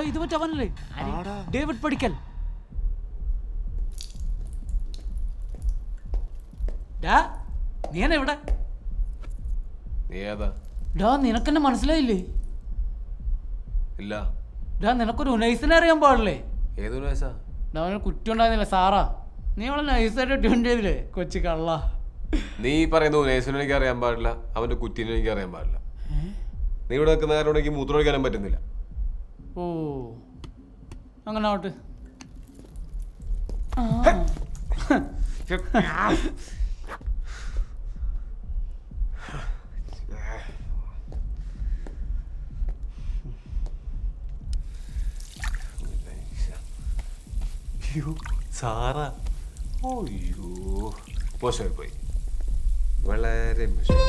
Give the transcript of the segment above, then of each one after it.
ഇത് മറ്റവനല്ലേ ഡേവിഡ് പടിക്കൽ. നീ എവിടെ? നിനക്കെന്നെ മനസ്സിലായില്ലേ? ഇല്ല. നിനക്കൊരു ഉനൈസിനെ അറിയാൻ പാടില്ലേ? ഏത് ഉനൈസാ? കുറ്റം ഉണ്ടായിരുന്നില്ല സാറാ. നീ അവളെ നൈസായിട്ട് ട്യൂൺ ചെയ്തില്ലേ കൊച്ചു കള്ള. നീ പറയുന്ന ഉനൈസിനെ എനിക്ക് അറിയാൻ പാടില്ല, അവന്റെ കുറ്റീനെ എനിക്ക് അറിയാൻ പാടില്ല. നീ ഇവിടെ നിൽക്കുന്ന കാരണം എനിക്ക് മൂത്രമൊഴിക്കാനും പറ്റുന്നില്ല. ഓ അങ്ങനെ ആവട്ടെ. സാറാ അയ്യോ മോശമായി പോയി, വളരെ മോശമായി.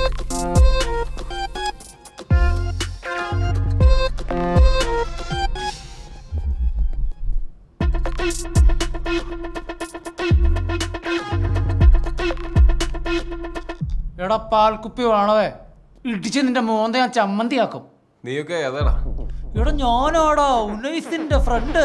എടാ പാൽക്കുപ്പി വേണവേ, ഇടിച്ച് നിന്റെ മോന്ത ഞാൻ ചമ്മന്തിയാക്കും. നീയൊക്കെ ഏതാടാ? എടാ ഞാനാടാ ഉനൈസിന്റെ ഫ്രണ്ട്.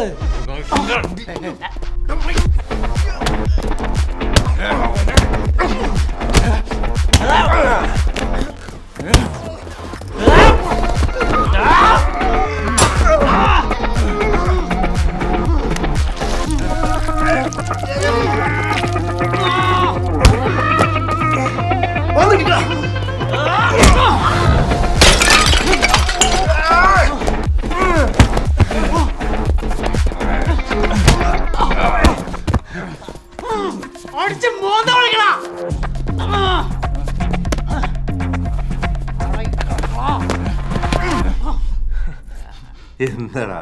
എന്താടാ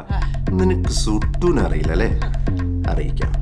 നിനക്ക് സുട്ടൂനറിയില്ല അല്ലേ? അറിയിക്കാം.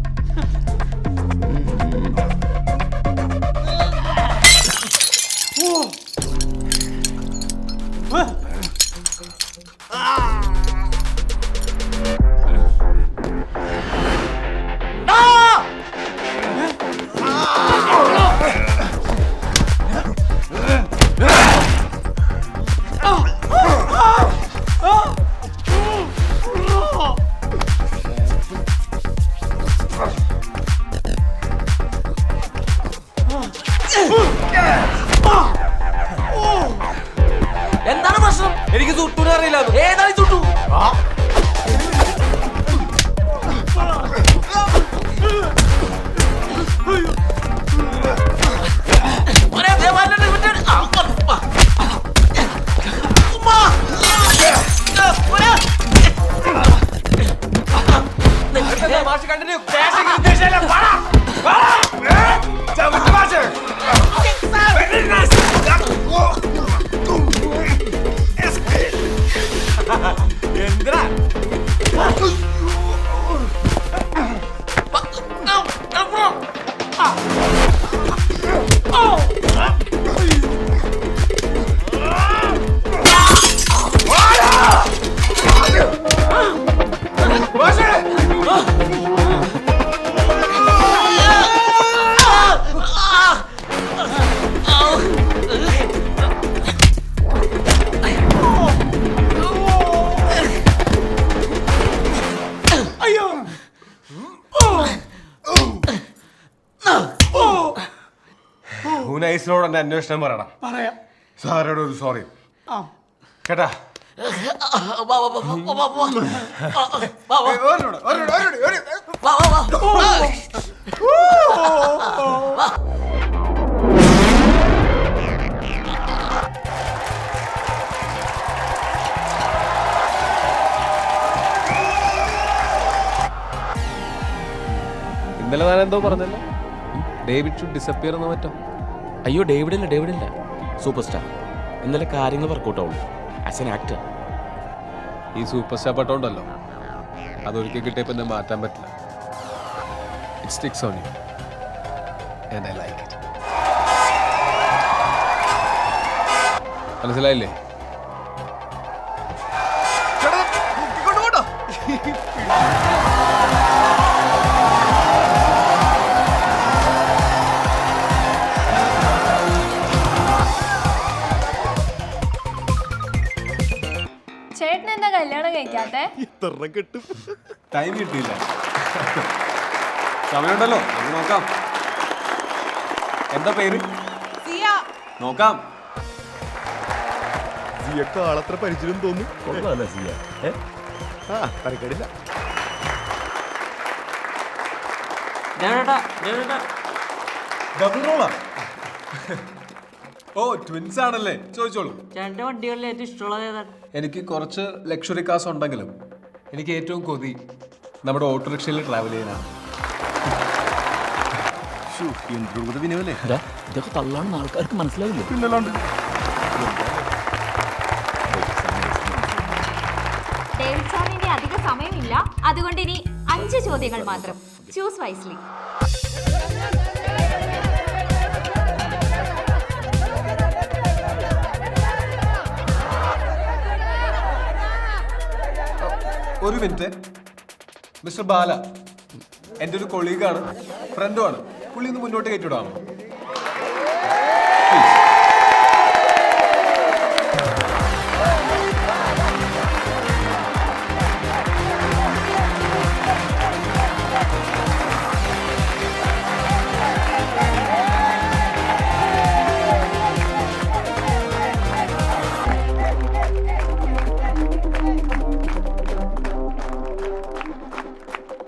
എന്താണ് പ്രശ്നം? എനിക്ക് സുട്ടൂനെ അറിയില്ല. ഏതാണ് ചുട്ടു? ഉനൈസിനോട് എന്റെ അന്വേഷണം പറയണം. പറയാം. സാറോട് ഒരു സോറി കേട്ടാ. ഇന്നലെ ഞാൻ എന്തോ പറഞ്ഞല്ലോ, ഡേവിഡ് ഷുഡ് ഡിസപ്പിയർ എന്ന് പറ്റോ? അയ്യോ ഡേവിഡില്ല സൂപ്പർ സ്റ്റാർ. ഇന്നലെ കാര്യങ്ങൾ വർക്കൗട്ട് ആവുള്ളൂ ആസ് എൻ ആക്ടർ. ഈ സൂപ്പർ സ്റ്റാർ പട്ടമുണ്ടല്ലോ, അതൊരിക്കൽ കിട്ടിയപ്പോൾ എന്നെ മാറ്റാൻ പറ്റില്ല. It sticks on you and I like it. മനസ്സിലായില്ലേ? ചേട്ടൻ എന്താ കല്യാണം കഴിക്കാത്തെ? ടൈം കിട്ടിയില്ല. സമയമുണ്ടല്ലോ, നമുക്ക് നോക്കാം. എന്താ പേര്? നോക്കാം. ആളത്ര പരിചയം തോന്നുന്നു. തരക്കേടില്ല. ഡബിൾ റോളാ? ഓ, ട്വിൻസ് ആണല്ലേ? ചോദിച്ചോളൂ. ചേട്ടൻ്റെ വണ്ടികളിൽ ഏറ്റവും ഇഷ്ടമുള്ളത് ഏതാണ്? എനിക്ക് കുറച്ച് ലക്ഷറി കാസ് ഉണ്ടെങ്കിലും എനിക്ക് ഏറ്റവും കൊതി നമ്മുടെ ഓട്ടോറിക്ഷയിൽ ട്രാവൽ ചെയ്യാനാണ്. വിനയല്ലേ ഇതൊക്കെ തള്ളാണെന്ന് ആൾക്കാർക്ക് മനസ്സിലാവില്ല. ഡേവിഡ് സാറിന് ഇനി അധിക സമയമില്ല, അതുകൊണ്ട് ഇനി 5 ചോദ്യങ്ങൾ മാത്രം. Choose wisely. ഒരു മിനിറ്റ്. മിസ്റ്റർ ബാല എൻ്റെ ഒരു കൊളീഗാണ്, ഫ്രണ്ടുമാണ്. പുള്ളി ഒന്ന് മുന്നോട്ട് കയറ്റിവിടാമോ?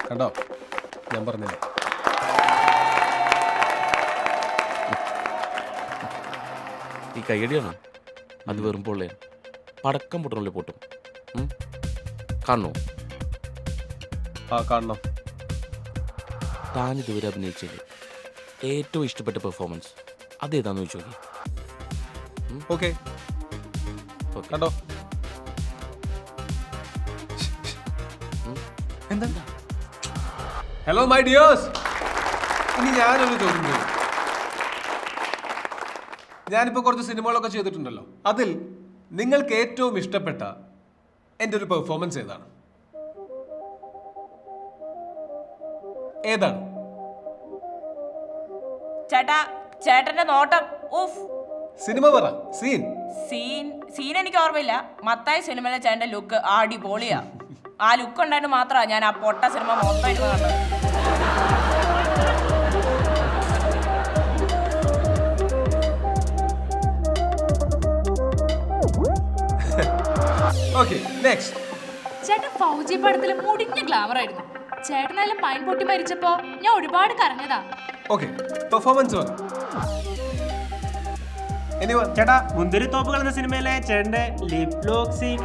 കണ്ടോ, ഞാൻ പറഞ്ഞില്ലേ. ഈ കൈയടിയാണോ? അത് വെറും പൊള്ളയാണ്. പടക്കം പൊട്ടണല്ലേ പൊട്ടും. കാണണോ? ആ, കാണണം. താൻ ഇതുവരെ അഭിനയിച്ചതിൽ ഏറ്റവും ഇഷ്ടപ്പെട്ട പെർഫോമൻസ് അതേതാന്ന് ചോദിച്ചു നോക്കി. ഓക്കെ, കണ്ടോ. എന്താ? ഹലോ മൈ ഡിയേഴ്സ്, ഇനി ഞാനൊരു ചോദ്യം ചോദിക്കും. ഞാനിപ്പോൾ കുറച്ച് സിനിമകളൊക്കെ ചെയ്തിട്ടുണ്ടല്ലോ, അതിൽ നിങ്ങൾക്ക് ഏറ്റവും ഇഷ്ടപ്പെട്ട എൻ്റെ ഒരു പെർഫോമൻസ് ഏതാണ്? ഏതാണ്? ചേട്ടാ, ചേട്ടന്റെ നോട്ടം. ഉഫ്. സിനിമ പറ. സീൻ എനിക്ക് ഓർമ്മയില്ല. മത്തായി സിനിമയിലെ ചേട്ടന്റെ ലുക്ക് അടിപൊളിയാ. ആ ലുക്ക് ഉണ്ടായിട്ട് മാത്രമാണ് ഞാൻ ആ പൊട്ട സിനിമ മൊത്തം ഇരുന്ന് കണ്ടത്. Okay, next. ചേട്ടൻ ഫൗജി പടത്തില് മുടിഞ്ഞ ഗ്ലാമർ ആയിരുന്നു. ചേട്ടനെല്ലാം പൈൻ പൊട്ടി മരിച്ചപ്പോ ഞാൻ ഒരുപാട് കരഞ്ഞതാ. ഓക്കേ, പെർഫോമൻസ് പറ. ചേട്ടാ, മുന്തിരി തോപ്പുകൾ എന്ന സിനിമയിലെ ചേട്ടന്റെ ലിപ് ലോക്ക് സീൻ